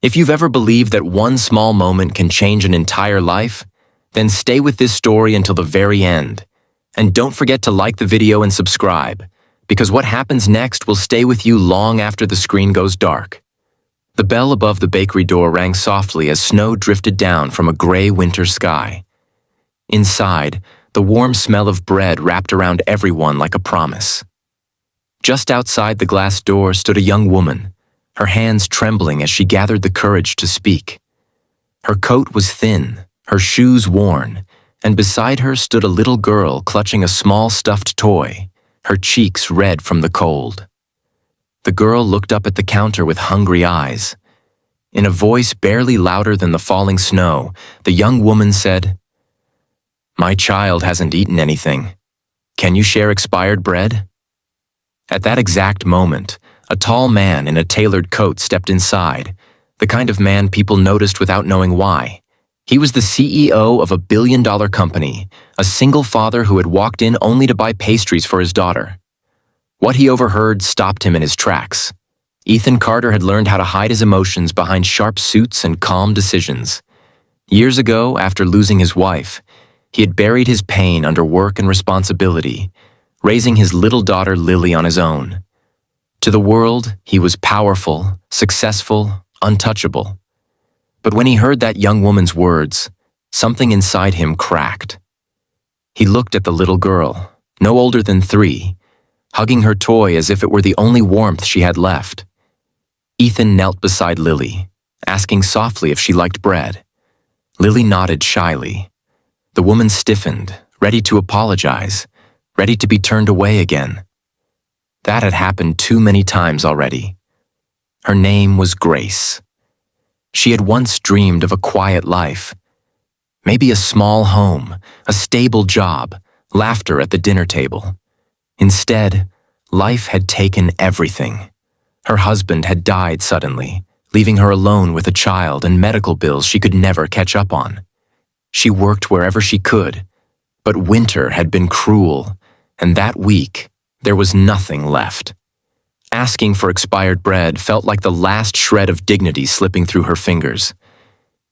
If you've ever believed that one small moment can change an entire life, then stay with this story until the very end. And don't forget to like the video and subscribe, because what happens next will stay with you long after the screen goes dark. The bell above the bakery door rang softly as snow drifted down from a gray winter sky. Inside, the warm smell of bread wrapped around everyone like a promise. Just outside the glass door stood a young woman, her hands trembling as she gathered the courage to speak. Her coat was thin, her shoes worn, and beside her stood a little girl clutching a small stuffed toy, her cheeks red from the cold. The girl looked up at the counter with hungry eyes. In a voice barely louder than the falling snow, the young woman said, "My child hasn't eaten anything. Can you share expired bread?" At that exact moment, a tall man in a tailored coat stepped inside, the kind of man people noticed without knowing why. He was the CEO of a billion-dollar company, a single father who had walked in only to buy pastries for his daughter. What he overheard stopped him in his tracks. Ethan Carter had learned how to hide his emotions behind sharp suits and calm decisions. Years ago, after losing his wife, he had buried his pain under work and responsibility, raising his little daughter Lily on his own. To the world, he was powerful, successful, untouchable. But when he heard that young woman's words, something inside him cracked. He looked at the little girl, no older than 3, hugging her toy as if it were the only warmth she had left. Ethan knelt beside Lily, asking softly if she liked bread. Lily nodded shyly. The woman stiffened, ready to apologize, ready to be turned away again. That had happened too many times already. Her name was Grace. She had once dreamed of a quiet life. Maybe a small home, a stable job, laughter at the dinner table. Instead, life had taken everything. Her husband had died suddenly, leaving her alone with a child and medical bills she could never catch up on. She worked wherever she could, but winter had been cruel, and that week, there was nothing left. Asking for expired bread felt like the last shred of dignity slipping through her fingers.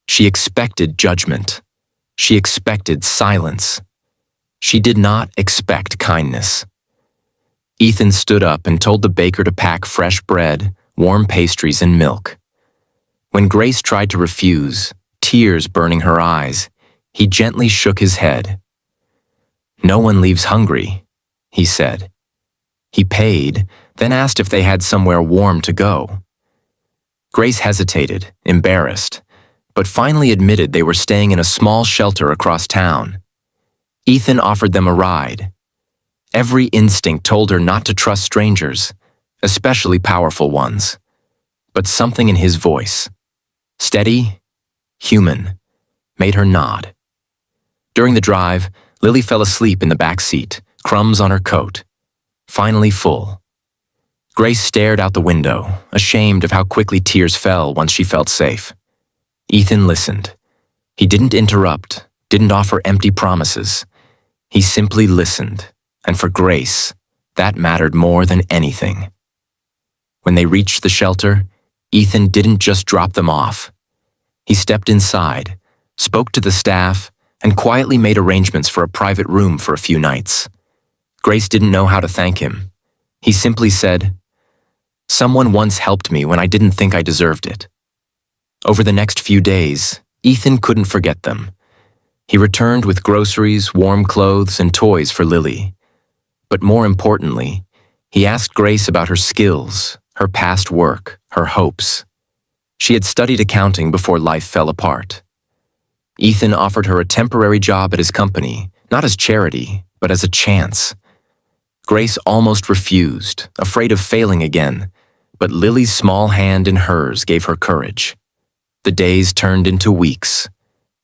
She expected judgment. She expected silence. She did not expect kindness. Ethan stood up and told the baker to pack fresh bread, warm pastries, and milk. When Grace tried to refuse, tears burning her eyes, he gently shook his head. "No one leaves hungry," he said. He paid, then asked if they had somewhere warm to go. Grace hesitated, embarrassed, but finally admitted they were staying in a small shelter across town. Ethan offered them a ride. Every instinct told her not to trust strangers, especially powerful ones. But something in his voice, steady, human, made her nod. During the drive, Lily fell asleep in the back seat, crumbs on her coat, finally full. Grace stared out the window, ashamed of how quickly tears fell once she felt safe. Ethan listened. He didn't interrupt, didn't offer empty promises. He simply listened, and for Grace, that mattered more than anything. When they reached the shelter, Ethan didn't just drop them off. He stepped inside, spoke to the staff, and quietly made arrangements for a private room for a few nights. Grace didn't know how to thank him. He simply said, "Someone once helped me when I didn't think I deserved it." Over the next few days, Ethan couldn't forget them. He returned with groceries, warm clothes, and toys for Lily. But more importantly, he asked Grace about her skills, her past work, her hopes. She had studied accounting before life fell apart. Ethan offered her a temporary job at his company, not as charity, but as a chance. Grace almost refused, afraid of failing again, but Lily's small hand in hers gave her courage. The days turned into weeks.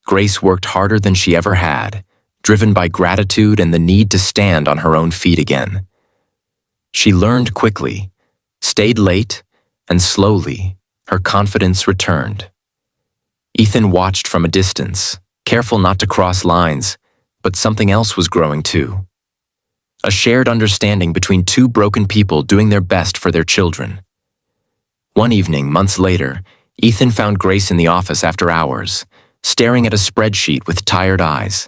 Grace worked harder than she ever had, driven by gratitude and the need to stand on her own feet again. She learned quickly, stayed late, and slowly, her confidence returned. Ethan watched from a distance, careful not to cross lines, but something else was growing too. A shared understanding between two broken people doing their best for their children. One evening, months later, Ethan found Grace in the office after hours, staring at a spreadsheet with tired eyes.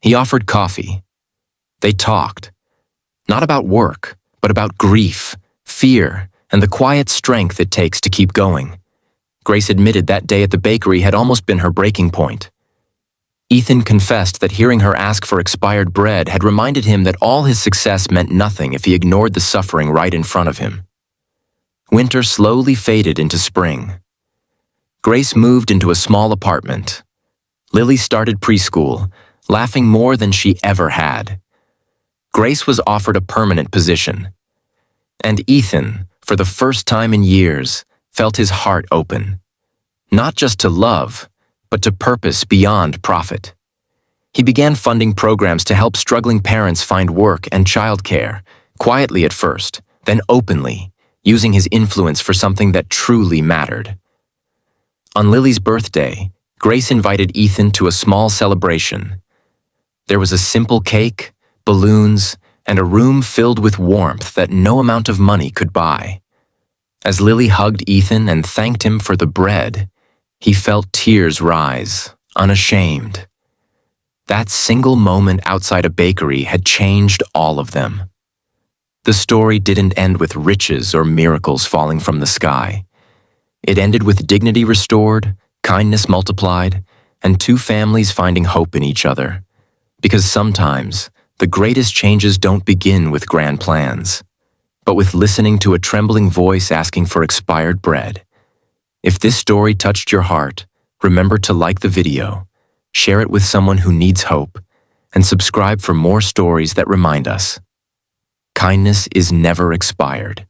He offered coffee. They talked, not about work, but about grief, fear, and the quiet strength it takes to keep going. Grace admitted that day at the bakery had almost been her breaking point. Ethan confessed that hearing her ask for expired bread had reminded him that all his success meant nothing if he ignored the suffering right in front of him. Winter slowly faded into spring. Grace moved into a small apartment. Lily started preschool, laughing more than she ever had. Grace was offered a permanent position. And Ethan, for the first time in years, felt his heart open. Not just to love, but to purpose beyond profit. He began funding programs to help struggling parents find work and childcare, quietly at first, then openly, using his influence for something that truly mattered. On Lily's birthday, Grace invited Ethan to a small celebration. There was a simple cake, balloons, and a room filled with warmth that no amount of money could buy. As Lily hugged Ethan and thanked him for the bread, he felt tears rise, unashamed. That single moment outside a bakery had changed all of them. The story didn't end with riches or miracles falling from the sky. It ended with dignity restored, kindness multiplied, and two families finding hope in each other. Because sometimes, the greatest changes don't begin with grand plans, but with listening to a trembling voice asking for expired bread. If this story touched your heart, remember to like the video, share it with someone who needs hope, and subscribe for more stories that remind us. Kindness is never expired.